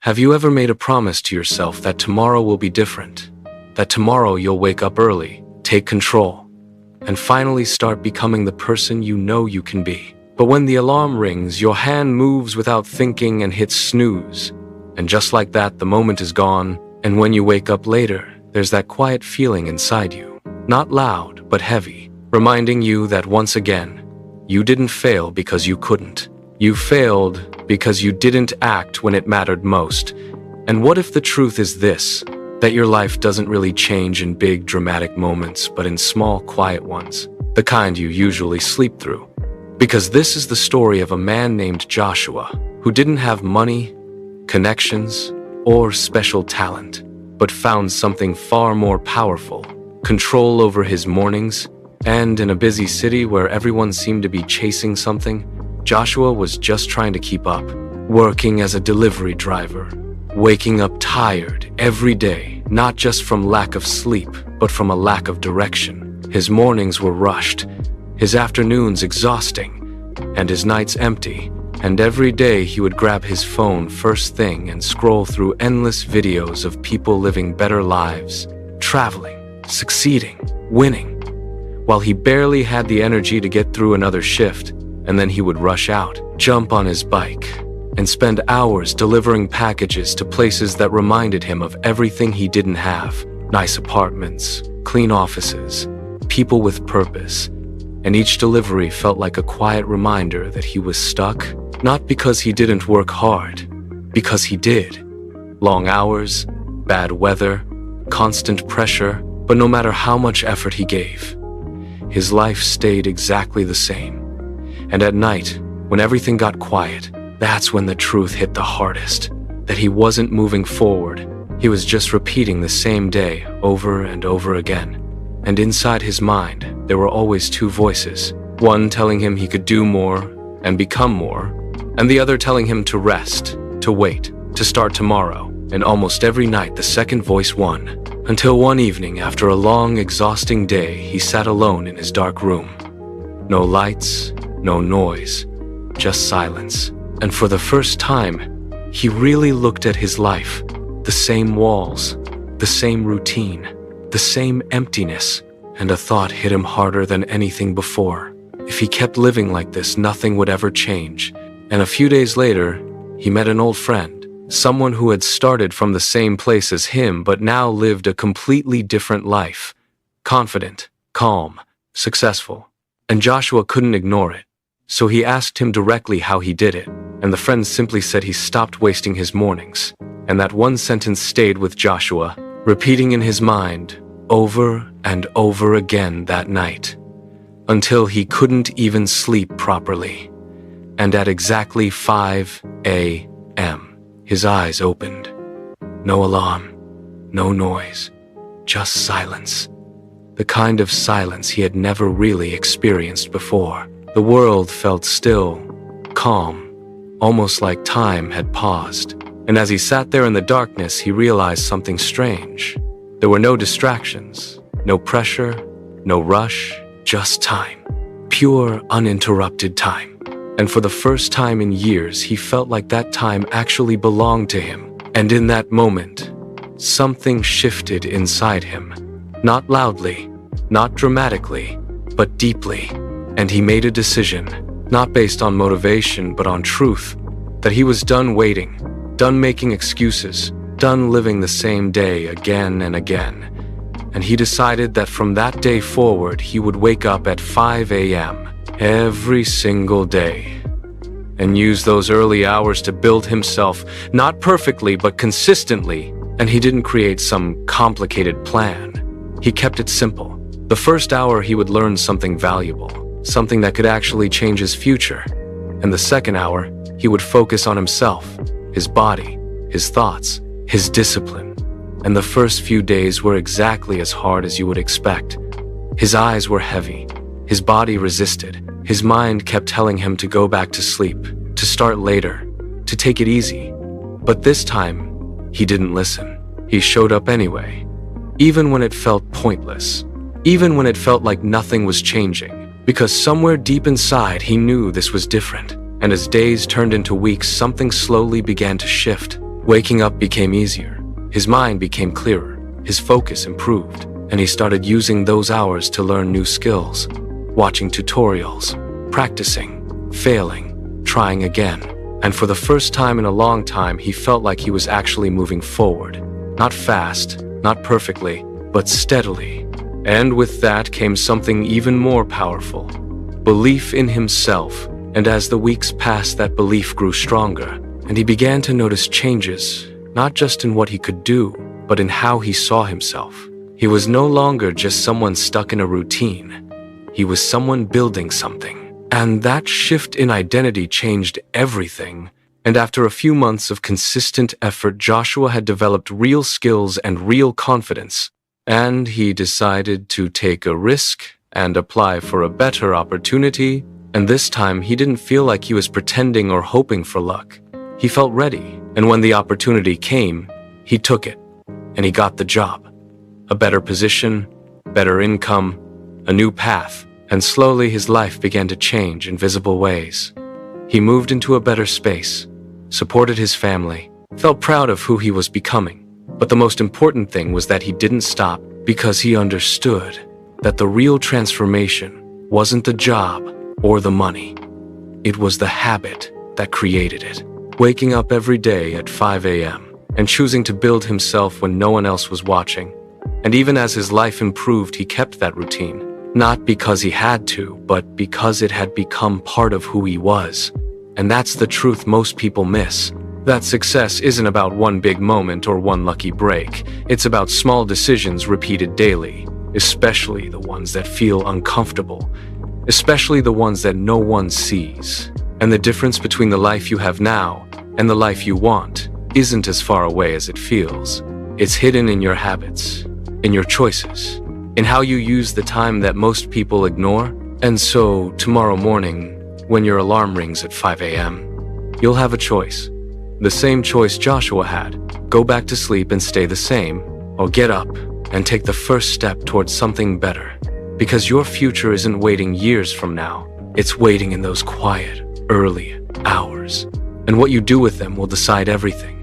Have you ever made a promise to yourself that tomorrow will be different? That tomorrow you'll wake up early, take control, and finally start becoming the person you know you can be? But when the alarm rings, your hand moves without thinking and hits snooze. And just like that, the moment is gone, and when you wake up later, there's that quiet feeling inside you. Not loud, but heavy, reminding you that once again, you didn't fail because you couldn't. You failed because you didn't act when it mattered most. And what if the truth is this, that your life doesn't really change in big, dramatic moments, but in small, quiet ones, the kind you usually sleep through? Because this is the story of a man named Joshua, who didn't have money, connections, or special talent, but found something far more powerful: control over his mornings. And in a busy city where everyone seemed to be chasing something, Joshua was just trying to keep up, working as a delivery driver, waking up tired every day, not just from lack of sleep, but from a lack of direction. His mornings were rushed, his afternoons exhausting, and his nights empty. And every day he would grab his phone first thing and scroll through endless videos of people living better lives, traveling, succeeding, winning, while he barely had the energy to get through another shift. And then he would rush out, jump on his bike, and spend hours delivering packages to places that reminded him of everything he didn't have: nice apartments, clean offices, people with purpose. And each delivery felt like a quiet reminder that he was stuck, not because he didn't work hard, because he did. Long hours, bad weather, constant pressure, but no matter how much effort he gave, his life stayed exactly the same. And at night, when everything got quiet, that's when the truth hit the hardest, that he wasn't moving forward. He was just repeating the same day over and over again. And inside his mind, there were always two voices, one telling him he could do more and become more, and the other telling him to rest, to wait, to start tomorrow. And almost every night, the second voice won, until one evening, after a long, exhausting day, he sat alone in his dark room. No lights, no noise, just silence. And for the first time, he really looked at his life. The same walls, the same routine, the same emptiness. And a thought hit him harder than anything before. If he kept living like this, nothing would ever change. And a few days later, he met an old friend, someone who had started from the same place as him but now lived a completely different life. Confident, calm, successful. And Joshua couldn't ignore it. So he asked him directly how he did it, and the friend simply said he stopped wasting his mornings. And that one sentence stayed with Joshua, repeating in his mind over and over again that night, until he couldn't even sleep properly. And at exactly 5 a.m., his eyes opened. No alarm, no noise, just silence. The kind of silence he had never really experienced before. The world felt still, calm, almost like time had paused. And as he sat there in the darkness, he realized something strange. There were no distractions, no pressure, no rush, just time. Pure, uninterrupted time. And for the first time in years, he felt like that time actually belonged to him. And in that moment, something shifted inside him. Not loudly, not dramatically, but deeply. And he made a decision, not based on motivation, but on truth, that he was done waiting, done making excuses, done living the same day again and again. And he decided that from that day forward, he would wake up at 5 a.m. every single day and use those early hours to build himself, not perfectly, but consistently. And he didn't create some complicated plan. He kept it simple. The first hour, he would learn something valuable, something that could actually change his future. And the second hour, he would focus on himself, his body, his thoughts, his discipline. And the first few days were exactly as hard as you would expect. His eyes were heavy, his body resisted, his mind kept telling him to go back to sleep, to start later, to take it easy. But this time, he didn't listen. He showed up anyway, even when it felt pointless, even when it felt like nothing was changing, because somewhere deep inside he knew this was different. And as days turned into weeks, something slowly began to shift. Waking up became easier. His mind became clearer. His focus improved. And he started using those hours to learn new skills. Watching tutorials, practicing, failing, trying again. And for the first time in a long time, he felt like he was actually moving forward. Not fast, not perfectly, but steadily. And with that came something even more powerful. Belief in himself. And as the weeks passed, that belief grew stronger. And he began to notice changes, not just in what he could do, but in how he saw himself. He was no longer just someone stuck in a routine. He was someone building something. And that shift in identity changed everything. And after a few months of consistent effort, Joshua had developed real skills and real confidence. And he decided to take a risk and apply for a better opportunity. And this time, he didn't feel like he was pretending or hoping for luck. He felt ready. And when the opportunity came, he took it. And he got the job. A better position, better income, a new path. And slowly his life began to change in visible ways. He moved into a better space, supported his family, felt proud of who he was becoming. But the most important thing was that he didn't stop because he understood that the real transformation wasn't the job or the money. It was the habit that created it. Waking up every day at 5 a.m. and choosing to build himself when no one else was watching. And even as his life improved, he kept that routine. Not because he had to, but because it had become part of who he was. And that's the truth most people miss. That success isn't about one big moment or one lucky break. It's about small decisions repeated daily, especially the ones that feel uncomfortable, especially the ones that no one sees. And the difference between the life you have now and the life you want isn't as far away as it feels. It's hidden in your habits, in your choices, in how you use the time that most people ignore. And so, tomorrow morning, when your alarm rings at 5 a.m., you'll have a choice. The same choice Joshua had. Go back to sleep and stay the same, or get up and take the first step towards something better. Because your future isn't waiting years from now. It's waiting in those quiet, early hours. And what you do with them will decide everything.